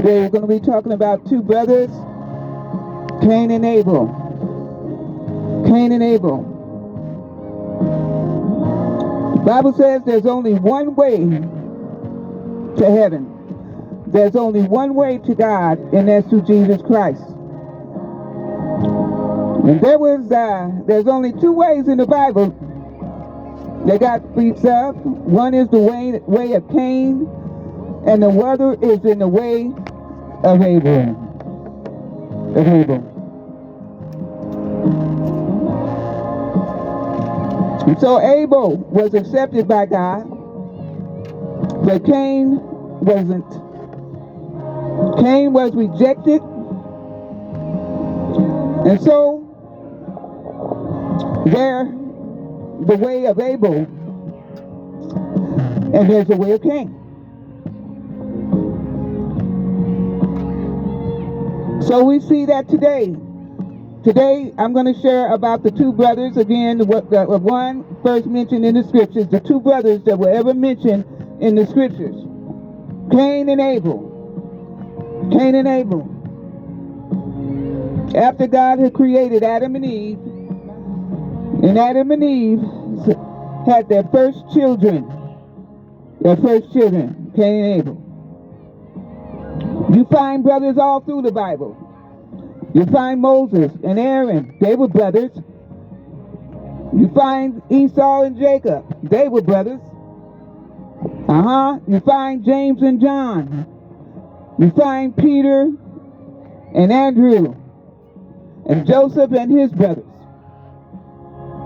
Today we're going to be talking about two brothers, Cain and Abel. Cain and Abel. The Bible says there's only one way to heaven. There's only one way to God, and that's through Jesus Christ. And there's only two ways in the Bible that God speaks of. One is the way of Cain, and the other is in the way of Abel. And so Abel was accepted by God, but Cain wasn't. Cain was rejected, and so there's the way of Abel, and there's the way of Cain. So we see that today. Today I'm going to share about the two brothers again. One first mentioned in the scriptures, the two brothers that were ever mentioned in the scriptures, Cain and Abel. Cain and Abel. After God had created Adam and Eve, and Adam and Eve had their first children, Cain and Abel. You find brothers all through the Bible. You find Moses and Aaron, they were brothers. You find Esau and Jacob, they were brothers. You find James and John. You find Peter and Andrew and Joseph and his brothers.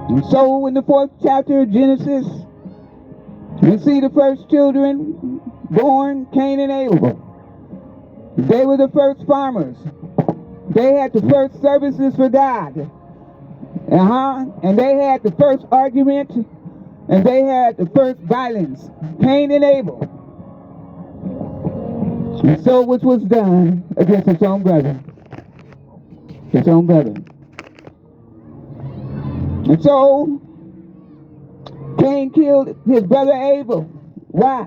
And so in the 4th chapter of Genesis, we see the first children born, Cain and Abel. They were the first farmers. They had the first services for God. And they had the first argument, and they had the first violence, Cain and Abel. And so which was done against his own brother. His own brother. And so Cain killed his brother Abel. Why?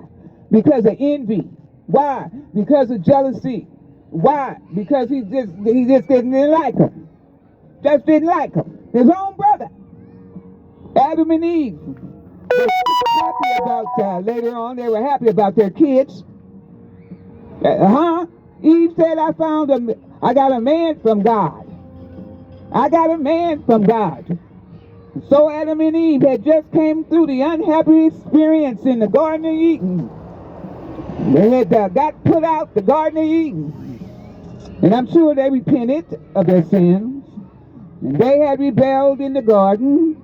Because of envy. Why? Because of jealousy. Why? Because he just didn't like him. Just didn't like him. His own brother. Adam and Eve were happy about, later on, they were happy about their kids. Eve said, I got a man from God. I got a man from God. So Adam and Eve had just came through the unhappy experience in the Garden of Eden. They had got put out the Garden of Eden. And I'm sure they repented of their sins. And they had rebelled in the garden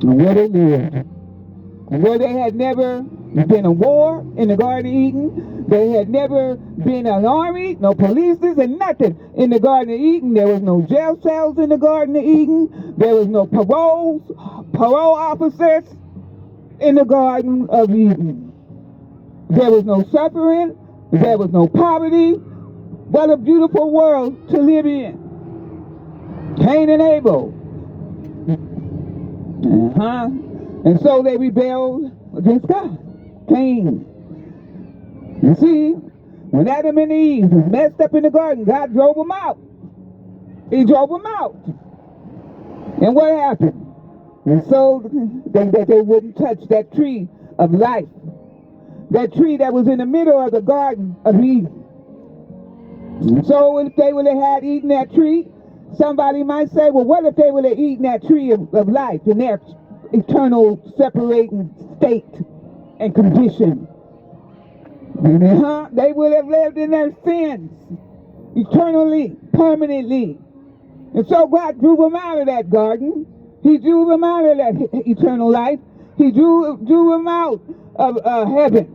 and where they lived. And where they had never been a war in the Garden of Eden. They had never been an army, no police, and nothing in the Garden of Eden. There was no jail cells in the Garden of Eden. There was no parole officers in the Garden of Eden. There was no suffering. There was no poverty. What a beautiful world to live in. Cain and Abel. And so they rebelled against God. Cain. You see, when Adam and Eve messed up in the garden, God drove them out. He drove them out. And what happened? And so they wouldn't touch that tree of life. That tree that was in the middle of the Garden of Eden. And so if they would have had eaten that tree, somebody might say, well, what if they would have eaten that tree of life in their eternal separating state and condition? They would have lived in their sins eternally, permanently. And so God drew them out of that garden. He drew them out of that eternal life. He drew them out of heaven.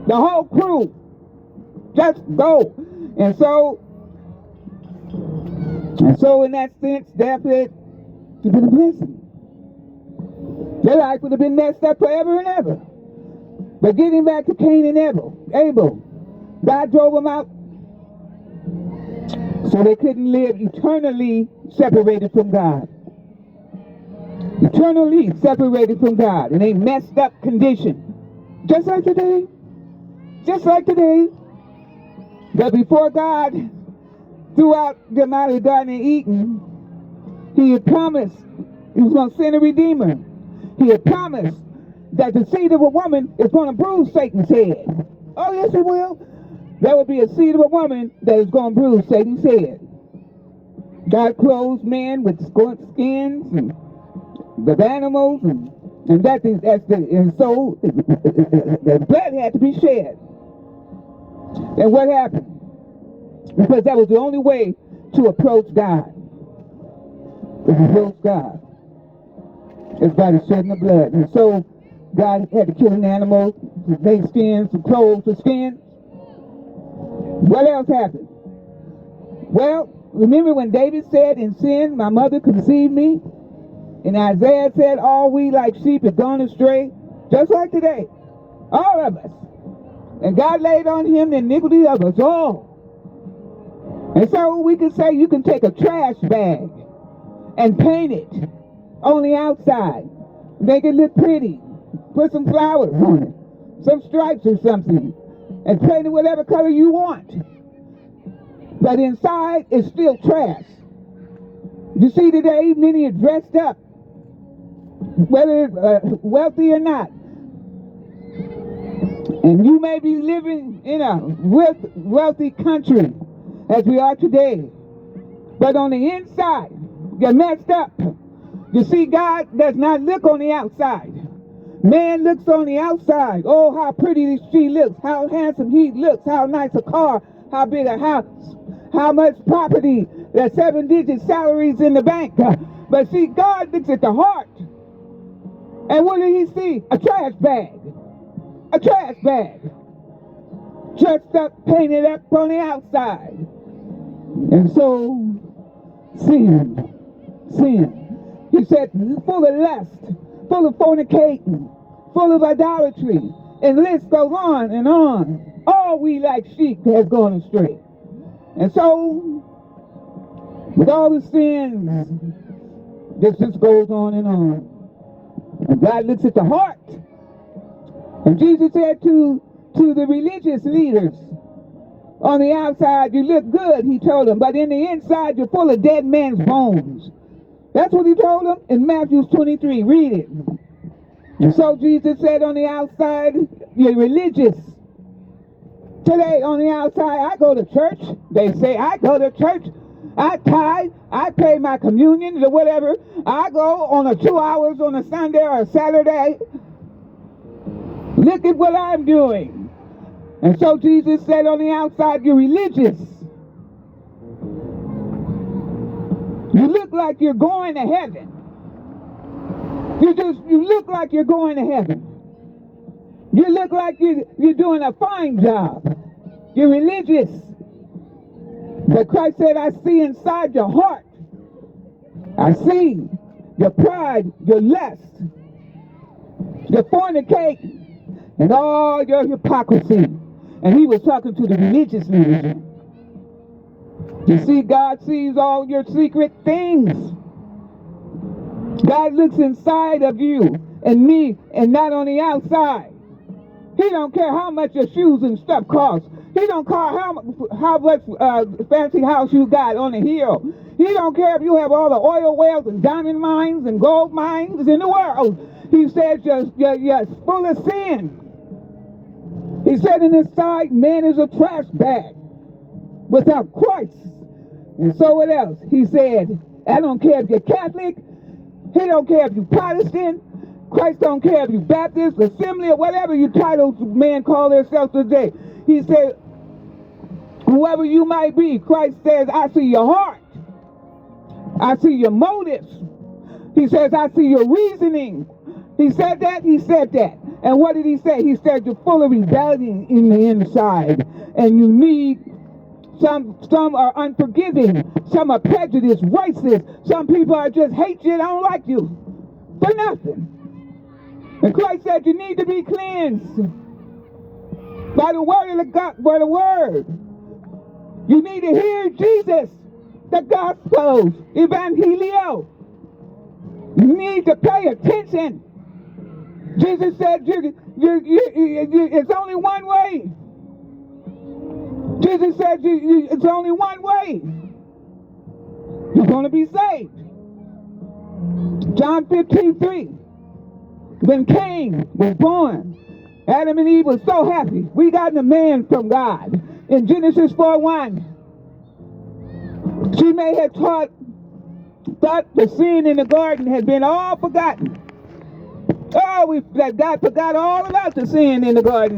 The whole crew. Just go. And so in that sense, death would have been a blessing. Their life would have been messed up forever and ever. But getting back to Cain and Abel, God drove them out so they couldn't live eternally separated from God. Eternally separated from God in a messed up condition. Just like today. Just like today. But before God threw out them out of the Garden of Eden, he had promised he was going to send a Redeemer. He had promised that the seed of a woman is going to bruise Satan's head. Oh, yes, it will. There will be a seed of a woman that is going to bruise Satan's head. God clothes men with skins and the animals, and so the blood had to be shed. And what happened? Because that was the only way to approach God. To approach God is by the shedding of blood. And so God had to kill an animal, make skins, some clothes for skins. What else happened? Well, remember when David said, in sin my mother conceived me? And Isaiah said, all we like sheep have gone astray. Just like today. All of us. And God laid on him the iniquity of us all. And so we can say you can take a trash bag and paint it on the outside. Make it look pretty. Put some flowers on it. Some stripes or something. And paint it whatever color you want. But inside it's still trash. You see today many are dressed up. Whether wealthy or not. And you may be living in a wealthy country as we are today. But on the inside, you're messed up. You see, God does not look on the outside. Man looks on the outside. Oh, how pretty she looks. How handsome he looks. How nice a car. How big a house. How much property. The 7-digit salaries in the bank. But see, God looks at the heart. And what did he see? A trash bag. A trash bag. Dressed up, painted up on the outside. And so, sin. He said, full of lust, full of fornicating, full of idolatry. And the list goes on and on. All we like sheep has gone astray. And so, with all the sins, this just goes on and on. And God looks at the heart. And Jesus said to the religious leaders, on the outside you look good, he told them, but in the inside you're full of dead men's bones. That's what he told them in Matthew 23. Read it. And so Jesus said on the outside, you're religious. Today on the outside, I go to church. They say, I go to church. I tithe. I pay my communions or whatever. I go on 2 hours on a Sunday or a Saturday. Look at what I'm doing. And so Jesus said on the outside, you're religious. You look like you're going to heaven. You look like you're going to heaven. You look like you're doing a fine job. You're religious. But Christ said, I see inside your heart. I see your pride, your lust, your fornicating, and all your hypocrisy. And he was talking to the religious leaders. You see, God sees all your secret things. God looks inside of you and me and not on the outside. He don't care how much your shoes and stuff cost. He don't care how much fancy house you got on the hill. He don't care if you have all the oil wells and diamond mines and gold mines in the world. He says you're full of sin. He said in his side, man is a trash bag without Christ. And so what else? He said, I don't care if you're Catholic. He don't care if you're Protestant. Christ don't care if you're Baptist, Assembly, or whatever you titles men call themselves today. He said, whoever you might be, Christ says, I see your heart. I see your motives. He says, I see your reasoning. He said that, he said that. And what did he say? He said, you're full of rebellion in the inside. And you need, some are unforgiving. Some are prejudiced, racist. Some people are just hate you, don't like you. For nothing. And Christ said you need to be cleansed by the word of God, by the word. You need to hear Jesus, the gospel, evangelio. You need to pay attention. Jesus said it's only one way Jesus said it's only one way. You're going to be saved. John 15:3. When Cain was born, Adam and Eve were so happy. We got a man from God. In Genesis 4:1, she may have thought the sin in the garden had been all forgotten. Oh, that God forgot all about the sin in the garden.